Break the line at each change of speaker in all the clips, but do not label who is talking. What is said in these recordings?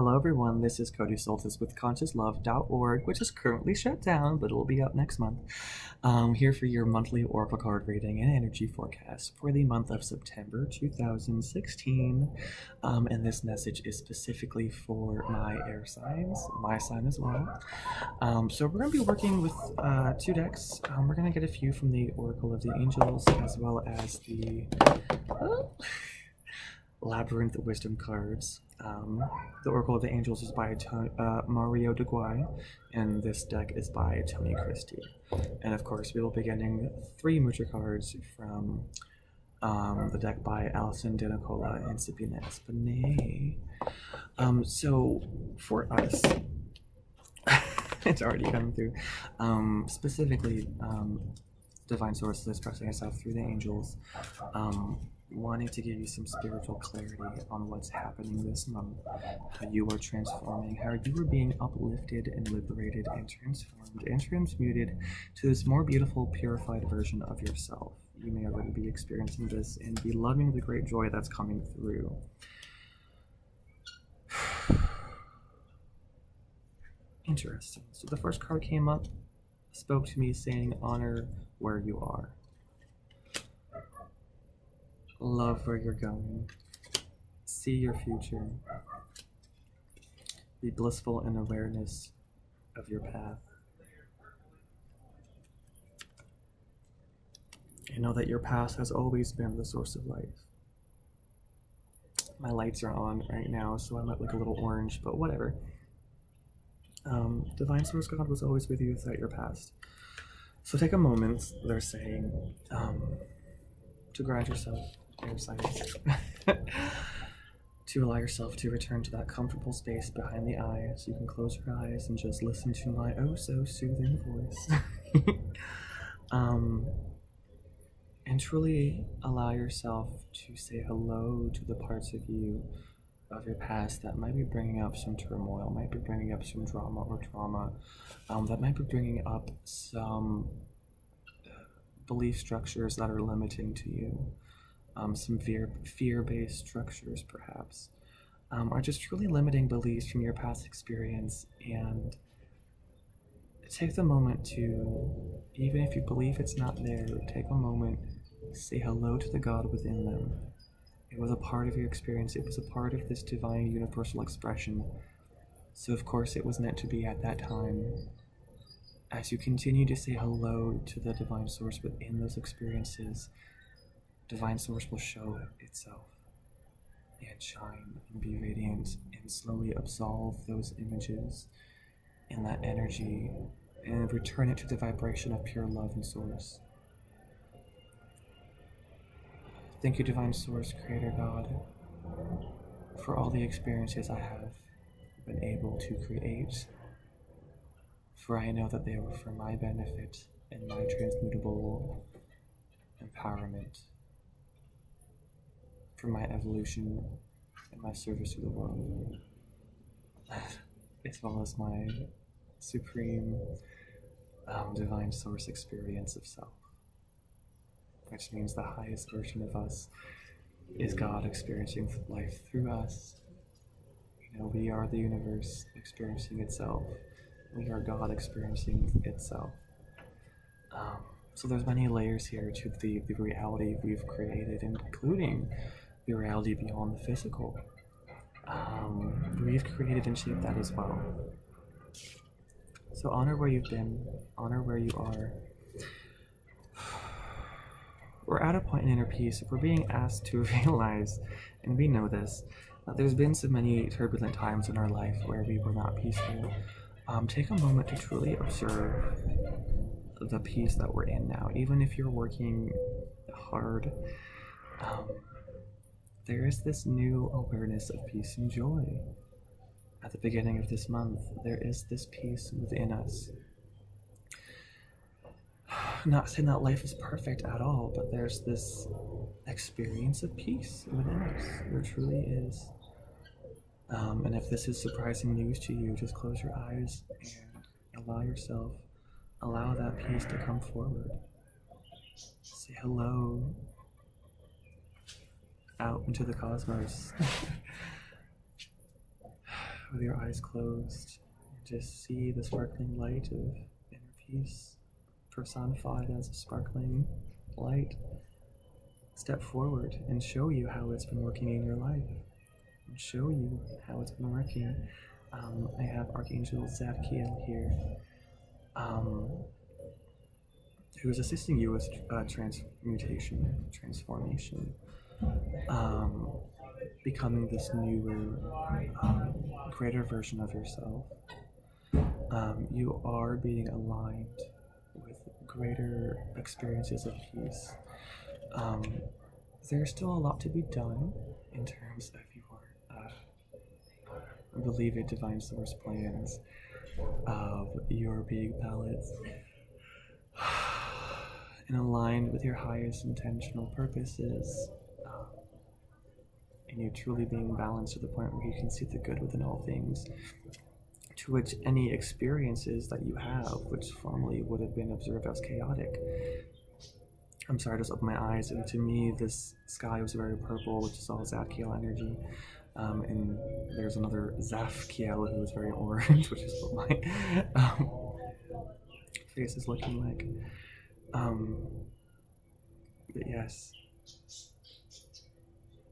Hello, everyone. This is Cody Soltis with ConsciousLove.org, which is currently shut down, but it'll be up next month. Here for your monthly oracle card reading and energy forecast for the month of September 2016. And this message is specifically for my air signs, my sign as well. So we're going to be working with two decks. We're going to get a few from the Oracle of the Angels as well as the Labyrinth Wisdom cards. The Oracle of the Angels is by Mario de Guay, and this deck is by Tony Christie. And of course, we will be getting 3 Mutra cards from the deck by Alison De Nicola and Sabina Espinay. So for us, it's already coming through. Specifically, Divine Source is expressing itself through the angels. Wanting to give you some spiritual clarity on what's happening this month, how you are transforming, how you are being uplifted and liberated and transformed and transmuted to this more beautiful, purified version of yourself. You may already be experiencing this and be loving the great joy that's coming through. Interesting. So the first card came up, spoke to me saying, honor where you are. Love where you're going. See your future. Be blissful in awareness of your path. And know that your past has always been the source of life. My lights are on right now, so I might look a little orange, but whatever. Divine Source God was always with you throughout your past. So take a moment, they're saying, to ground yourself. To allow yourself to return to that comfortable space behind the eyes. You can close your eyes and just listen to my oh so soothing voice. And truly allow yourself to say hello to the parts of you, of your past that might be bringing up some turmoil, might be bringing up some drama or trauma, that might be bringing up some belief structures that are limiting to you. Some fear-based structures, perhaps, are just truly limiting beliefs from your past experience. And take the moment to, even if you believe it's not there, take a moment, say hello to the God within them. It was a part of your experience. It was a part of this divine universal expression. So of course it was meant to be at that time. As you continue to say hello to the divine source within those experiences, Divine Source will show itself and shine and be radiant and slowly absolve those images and that energy and return it to the vibration of pure love and source. Thank you, Divine Source, Creator God, for all the experiences I have been able to create, for I know that they were for my benefit and my transmutable empowerment, for my evolution and my service to the world, as well as my supreme divine source experience of self, which means the highest version of us is God experiencing life through us. You know, we are the universe experiencing itself. We are God experiencing itself. So there's many layers here to the reality we've created, including the reality beyond the physical. We've created and shaped that as well. So honor where you've been, honor where you are. We're at a point in inner peace. We're being asked to realize, and we know this, that there's been so many turbulent times in our life where we were not peaceful. Take a moment to truly observe the peace that we're in now. Even if you're working hard, there is this new awareness of peace and joy. At the beginning of this month, there is this peace within us. Not saying that life is perfect at all, but there's this experience of peace within us. There truly is. And if this is surprising news to you, just close your eyes and allow that peace to come forward. Say hello out into the cosmos. with your eyes closed, just see the sparkling light of inner peace personified as a sparkling light step forward and show you how it's been working in your life, and show you how it's been working. I have Archangel Zadkiel here, who is assisting you with transformation, becoming this newer, greater version of yourself. You are being aligned with greater experiences of peace. There's still a lot to be done in terms of your believed divine source plans, of your being balanced and aligned with your highest intentional purposes, and you truly being balanced to the point where you can see the good within all things, to which any experiences that you have, which formerly would have been observed as chaotic. I'm sorry, I just opened my eyes, and to me, this sky was very purple, which is all Zadkiel energy. And there's another Zafkiel who is very orange, which is what my face is looking like. But yes.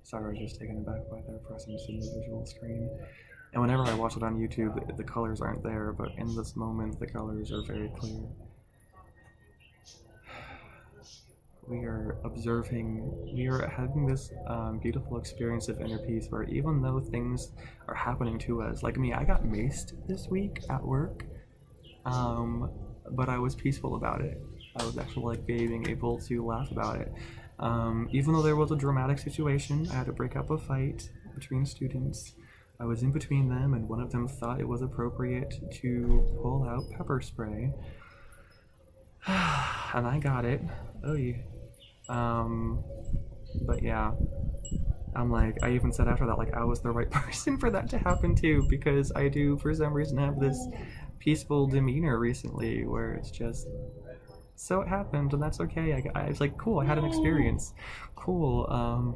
Sorry, I was just taken aback by their presence in the visual screen. And whenever I watch it on YouTube, the colors aren't there, but in this moment, the colors are very clear. We are having this beautiful experience of inner peace where even though things are happening to us, like me, I got maced this week at work, but I was peaceful about it. I was actually being able to laugh about it. Even though there was a dramatic situation, I had to break up a fight between students. I was in between them, and one of them thought it was appropriate to pull out pepper spray. And I got it. Oh, yeah. But yeah, I even said after that, I was the right person for that to happen to, because I do, for some reason, have this peaceful demeanor recently where it's just, so it happened, and that's okay. I was cool, I had an experience. Cool,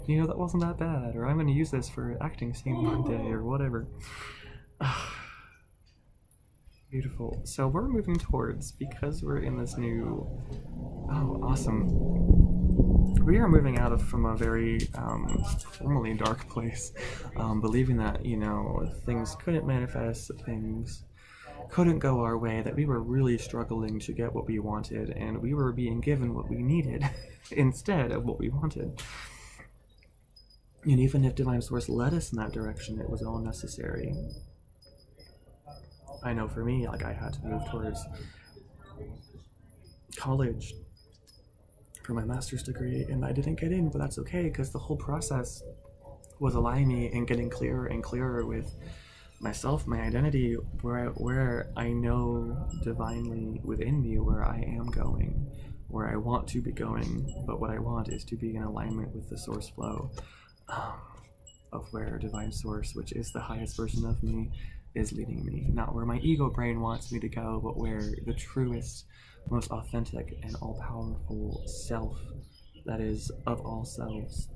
that wasn't that bad, or I'm going to use this for acting scene one day, or whatever. Beautiful. So we're moving towards, because we're in this new, awesome. We are moving out from a very formerly dark place, believing that, things couldn't manifest, things couldn't go our way, that we were really struggling to get what we wanted, and we were being given what we needed instead of what we wanted. And even if Divine Source led us in that direction, it was all necessary. I know for me, I had to move towards college for my master's degree, and I didn't get in, but that's okay, because the whole process was aligning me and getting clearer and clearer with myself, my identity, where I know divinely within me where I am going, where I want to be going, but what I want is to be in alignment with the source flow of where Divine Source, which is the highest version of me, is leading me. Not where my ego brain wants me to go, but where the truest, most authentic, and all-powerful self that is of all selves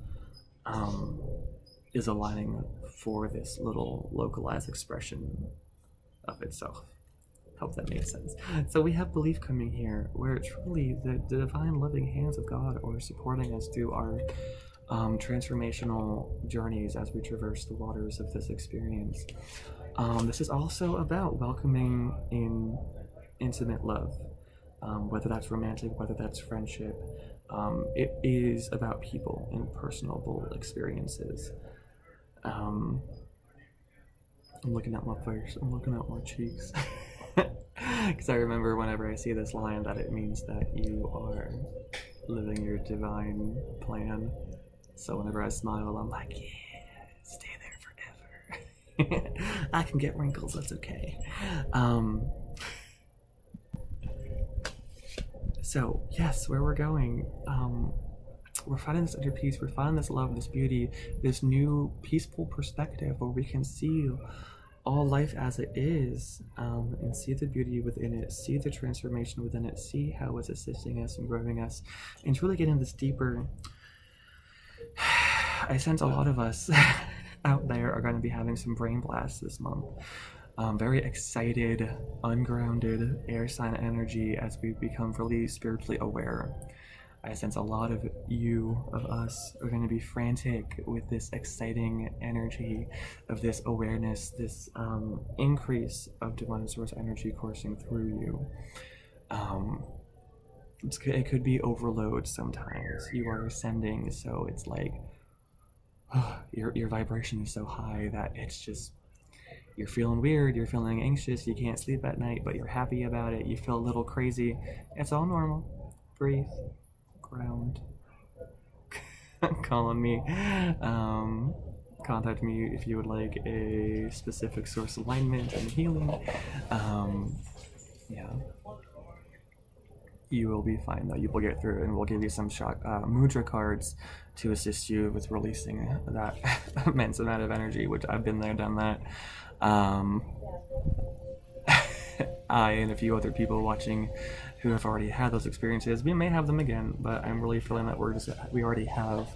is aligning for this little localized expression of itself. Hope that makes sense. So we have belief coming here, where truly the divine loving hands of God are supporting us through our transformational journeys as we traverse the waters of this experience. This is also about welcoming in intimate love, whether that's romantic, whether that's friendship. It is about people and personable experiences. I'm looking at my face, I'm looking at my cheeks. Because I remember whenever I see this line that it means that you are living your divine plan. So whenever I smile, I'm like, yeah, stay there forever. I can get wrinkles, that's okay. So yes, where we're going, we're finding this inner peace, we're finding this love, this beauty, this new peaceful perspective where we can see all life as it is, and see the beauty within it, see the transformation within it, see how it's assisting us and growing us, and really getting this deeper. I sense a lot of us out there are going to be having some brain blasts this month. Very excited, ungrounded air sign energy as we become really spiritually aware. I sense a lot of us, are going to be frantic with this exciting energy of this awareness, this increase of divine source energy coursing through you. It could be overload sometimes. You are ascending, so it's like your vibration is so high that it's just, you're feeling weird, you're feeling anxious, you can't sleep at night, but you're happy about it, you feel a little crazy. It's all normal. Breathe. Ground. Call on me. Contact me if you would like a specific source alignment and healing. Yeah. You will be fine though. You will get through, and we'll give you some mudra cards to assist you with releasing that immense amount of energy, which I've been there, done that. I and a few other people watching who have already had those experiences, we may have them again, but I'm really feeling that we already have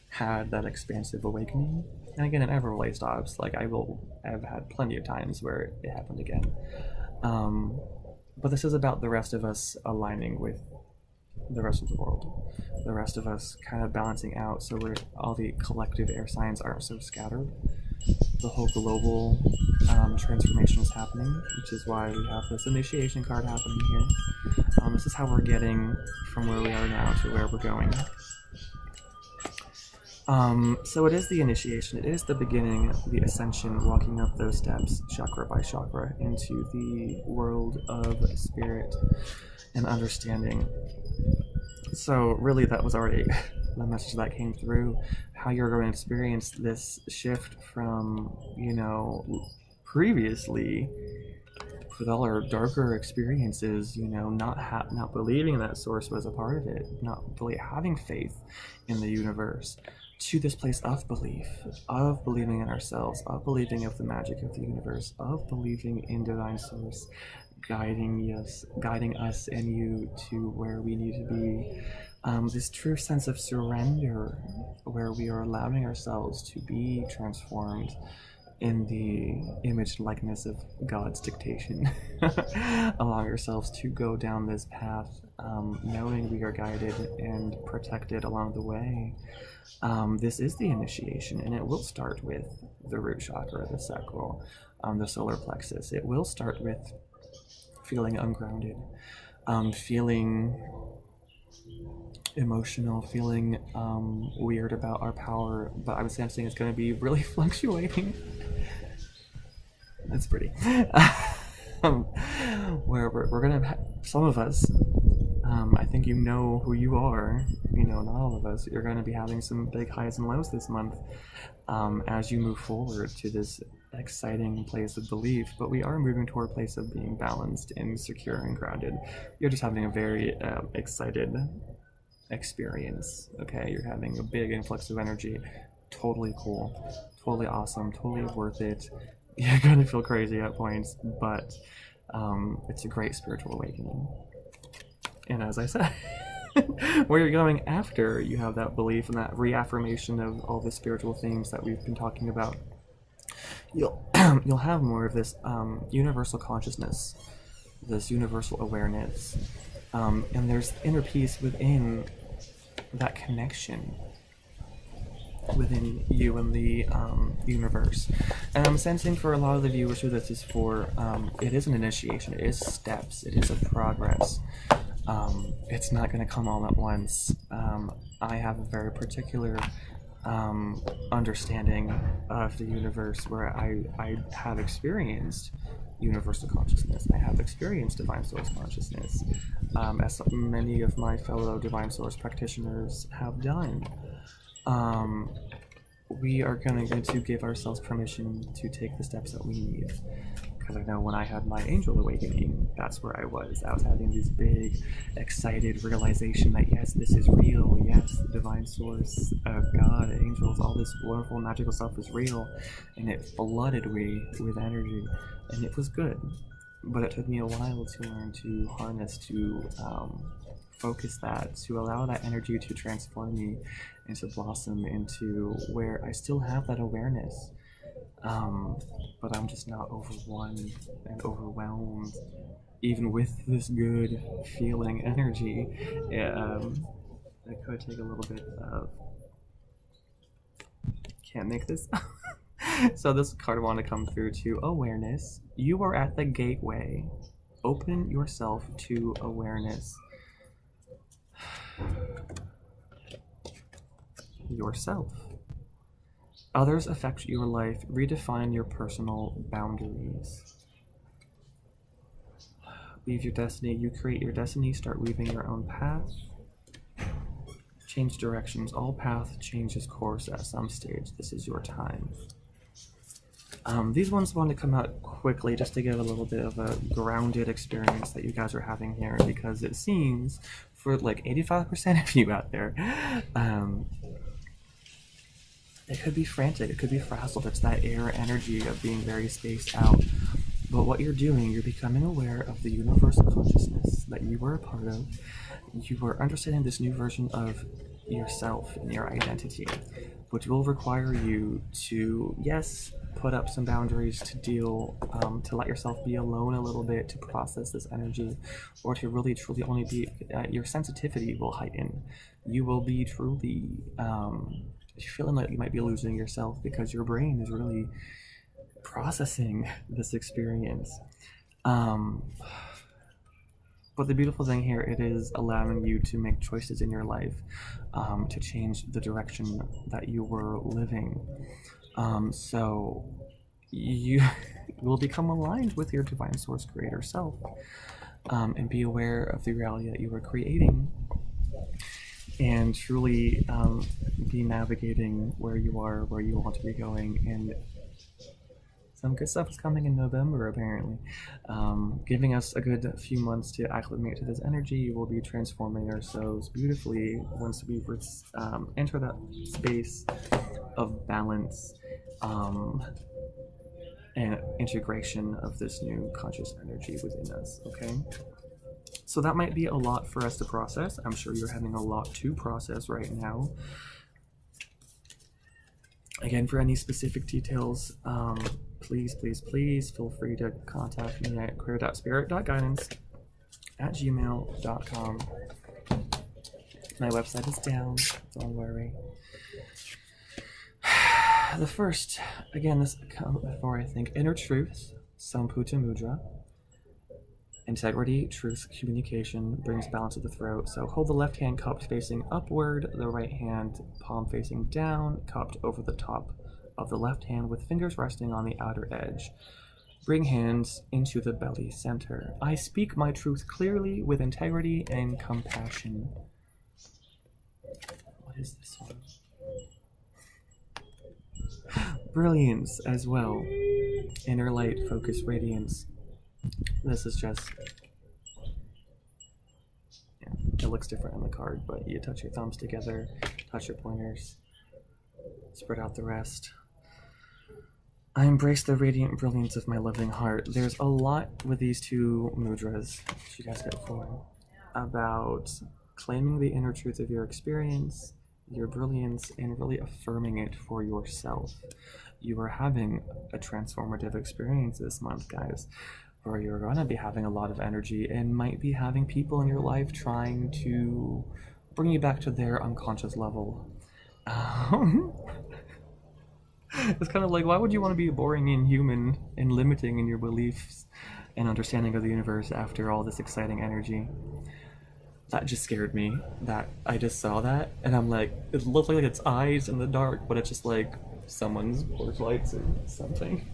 had that expansive awakening. And again, it never really stops. Like, I've had plenty of times where it happened again. But this is about the rest of us aligning with the rest of the world. The rest of us kind of balancing out so all the collective air signs aren't so scattered. The whole global transformation is happening, which is why we have this initiation card happening here. This is how we're getting from where we are now to where we're going. So it is the initiation, it is the beginning, the ascension, walking up those steps, chakra by chakra, into the world of spirit and understanding. So really that was already the message that came through, how you're going to experience this shift from, previously, with all our darker experiences, not believing that source was a part of it, not really having faith in the universe, to this place of belief, of believing in ourselves, of believing of the magic of the universe, of believing in divine source, guiding us and you to where we need to be. This true sense of surrender, where we are allowing ourselves to be transformed in the image and likeness of God's dictation. Allow yourselves to go down this path, knowing we are guided and protected along the way. This is the initiation, and it will start with the root chakra, the sacral, the solar plexus. It will start with feeling ungrounded, feeling emotional, feeling weird about our power, but I'm sensing it's going to be really fluctuating. That's pretty. Where we're going to have, some of us, I think you know who you are, not all of us, you're going to be having some big highs and lows this month as you move forward to this exciting place of belief, but we are moving toward a place of being balanced and secure and grounded. You're just having a very excited experience, okay? You're having a big influx of energy. Totally cool, totally awesome, totally worth it. You're gonna feel crazy at points, but it's a great spiritual awakening. And as I said, where you're going after you have that belief and that reaffirmation of all the spiritual themes that we've been talking about, you'll have more of this universal consciousness, this universal awareness, and there's inner peace within that connection within you and the universe. And I'm sensing for a lot of the viewers who this is for, it is an initiation, it is steps, it is a progress. It's not going to come all at once. I have a very particular understanding of the universe where I have experienced universal consciousness. I have experienced divine source consciousness, as many of my fellow divine source practitioners have done. We are going to give ourselves permission to take the steps that we need. Because I know when I had my angel awakening, that's where I was. I was having this big, excited realization that yes, this is real. Yes, divine source, God, angels, all this wonderful magical stuff is real. And it flooded me with energy. And it was good. But it took me a while to learn to harness, to focus that, to allow that energy to transform me and to blossom into where I still have that awareness, but I'm just not overwhelmed and overwhelmed even with this good feeling energy. It could take a little bit of, can't make this. So this card want to come through to awareness. You are at the gateway. Open yourself to awareness. Yourself. Others affect your life. Redefine your personal boundaries. Weave your destiny. You create your destiny. Start weaving your own path. Change directions. All path changes course at some stage. This is your time. These ones want to come out quickly just to give a little bit of a grounded experience that you guys are having here, because it seems for like 85% of you out there, it could be frantic, it could be frazzled. It's that air energy of being very spaced out. But what you're doing, you're becoming aware of the universal consciousness that you were a part of. You are understanding this new version of yourself and your identity, which will require you to, yes, put up some boundaries to deal, to let yourself be alone a little bit, to process this energy, or to really truly only be, your sensitivity will heighten. You will be truly feeling like you might be losing yourself because your brain is really processing this experience. But the beautiful thing here, it is allowing you to make choices in your life, to change the direction that you were living. So you will become aligned with your divine source creator self, and be aware of the reality that you are creating, and truly be navigating where you are, where you want to be going. And some good stuff is coming in November, apparently. Giving us a good few months to acclimate to this energy. We'll be transforming ourselves beautifully once we enter that space of balance and integration of this new conscious energy within us, okay? So that might be a lot for us to process. I'm sure you're having a lot to process right now. Again, for any specific details, please feel free to contact me at queer.spirit.guidance@gmail.com. My website is down, don't worry. The first, again, this comes before, I think, inner truth, Samputa Mudra. Integrity, truth, communication brings balance to the throat. So hold the left hand cupped facing upward, the right hand palm facing down, cupped over the top of the left hand with fingers resting on the outer edge. Bring hands into the belly center. I speak my truth clearly with integrity and compassion. What is this one? Brilliance as well. Inner light, focus, radiance. This is just, yeah, it looks different on the card, but you touch your thumbs together, touch your pointers, spread out the rest. I embrace the radiant brilliance of my loving heart. There's a lot with these two mudras, which you guys get for, about claiming the inner truth of your experience, your brilliance, and really affirming it for yourself. You are having a transformative experience this month, guys, where you're going to be having a lot of energy and might be having people in your life trying to bring you back to their unconscious level. It's kind of like, why would you want to be a boring inhuman and limiting in your beliefs and understanding of the universe after all this exciting energy? That just scared me. That I just saw that, and I'm like, it looked like its eyes in the dark, but it's just like someone's porch lights or something.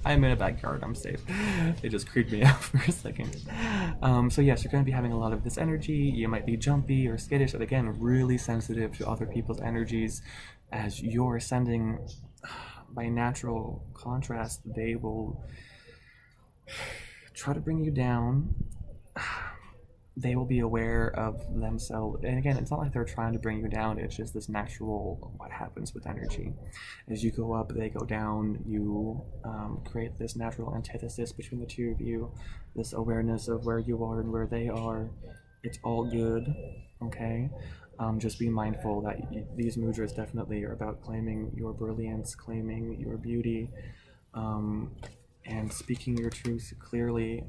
I'm in a backyard, I'm safe. It just creeped me out for a second. So yes, you're going to be having a lot of this energy. You might be jumpy or skittish, and again, really sensitive to other people's energies. As you're ascending, by natural contrast, they will try to bring you down. They will be aware of themselves. And again, it's not like they're trying to bring you down. It's just this natural, what happens with energy. As you go up, they go down. You create this natural antithesis between the two of you, this awareness of where you are and where they are. It's all good, okay? Just be mindful that these mudras definitely are about claiming your brilliance, claiming your beauty, and speaking your truth clearly,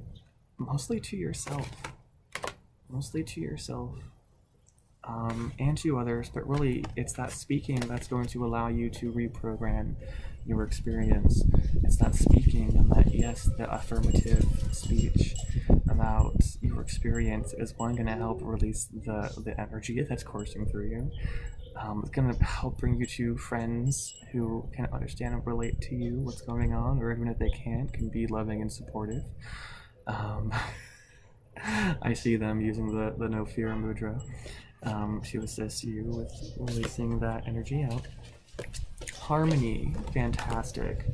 mostly to yourself. Mostly to yourself. And to others, but really it's that speaking that's going to allow you to reprogram your experience. It's that speaking and that, yes, the affirmative speech about your experience is one going to help release the energy that's coursing through you. It's going to help bring you to friends who can understand and relate to you, what's going on, or even if they can't, can be loving and supportive. I see them using the no fear mudra to assist you with releasing that energy out. Harmony, fantastic,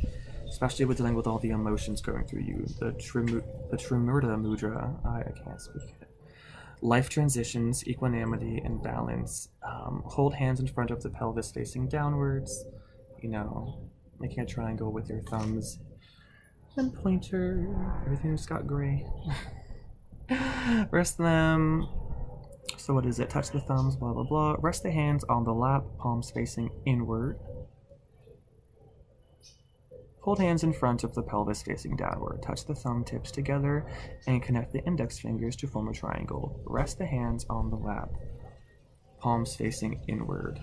especially with dealing with all the emotions going through you. The Trimurta mudra, I can't speak it. Life transitions, equanimity, and balance. Hold hands in front of the pelvis facing downwards. You know, making a triangle with your thumbs and pointer. Everything's got gray. Rest them. So what is it? Touch the thumbs, blah, blah, blah. Rest the hands on the lap, palms facing inward. Hold hands in front of the pelvis facing downward. Touch the thumb tips together and connect the index fingers to form a triangle. Rest the hands on the lap, palms facing inward.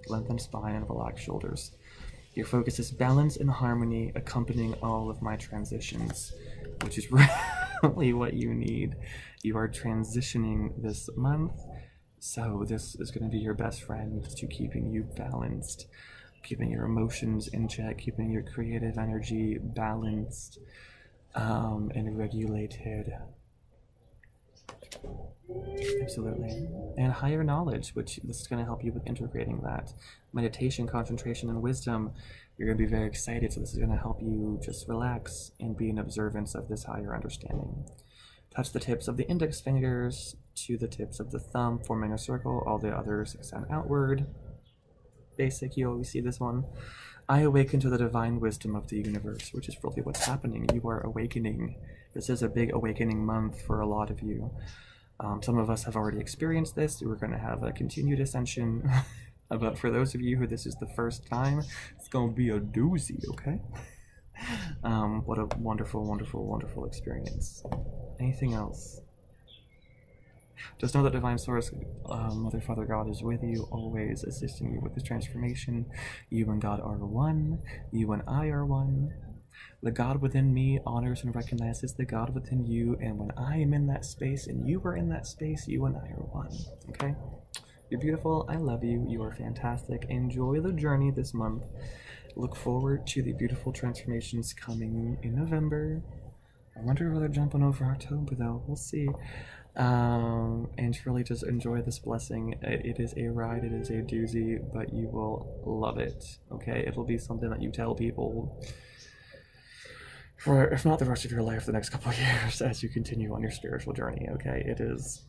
Lengthen spine and relax shoulders. Your focus is balance and harmony accompanying all of my transitions, which is really what you need. You are transitioning this month, so this is going to be your best friend to keeping you balanced, keeping your emotions in check, keeping your creative energy balanced and regulated. Absolutely. And higher knowledge, which this is going to help you with integrating that. Meditation, concentration, and wisdom. You're going to be very excited, so this is going to help you just relax and be in observance of this higher understanding. Touch the tips of the index fingers to the tips of the thumb, forming a circle. All the others extend outward. Basic, you always see this one. I awaken to the divine wisdom of the universe, which is really what's happening. You are awakening. This is a big awakening month for a lot of you. Some of us have already experienced this. We're going to have a continued ascension. But for those of you who this is the first time, it's going to be a doozy, okay? What a wonderful, wonderful, wonderful experience. Anything else? Just know that Divine Source, Mother, Father, God is with you, always assisting you with this transformation. You and God are one. You and I are one. The God within me honors and recognizes the God within you, and when I am in that space and you are in that space, you and I are one, okay? You're beautiful. I love you. You are fantastic. Enjoy the journey this month. Look forward to the beautiful transformations coming in November. I wonder if they're jumping over October, though. We'll see. And really just enjoy this blessing. It is a ride. It is a doozy, but you will love it, okay? It'll be something that you tell people for, if not the rest of your life, the next couple of years as you continue on your spiritual journey, okay? It is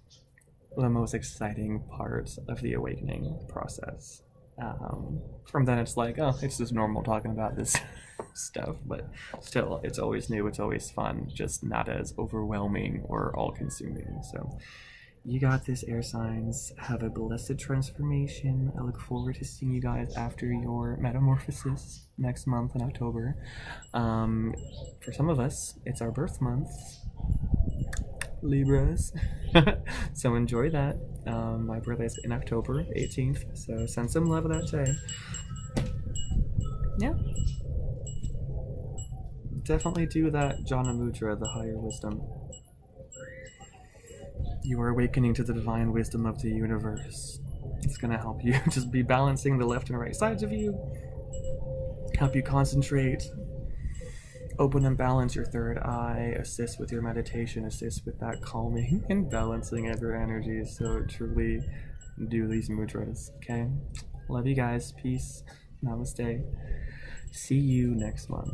the most exciting part of the awakening process. From then it's like, oh, it's just normal talking about this stuff, but still, it's always new, it's always fun, just not as overwhelming or all-consuming. So you got this, air signs. Have a blessed transformation. I look forward to seeing you guys after your metamorphosis next month in October. For some of us, it's our birth month, Libras. So enjoy that. My birthday is in October 18th, so send some love that day. Yeah. Definitely do that Jhana Mudra, the higher wisdom. You are awakening to the divine wisdom of the universe. It's going to help you just be balancing the left and right sides of you, help you concentrate, open and balance your third eye, assist with your meditation, assist with that calming and balancing of your energy. So truly do these mudras, okay? Love you guys. Peace. Namaste. See you next month.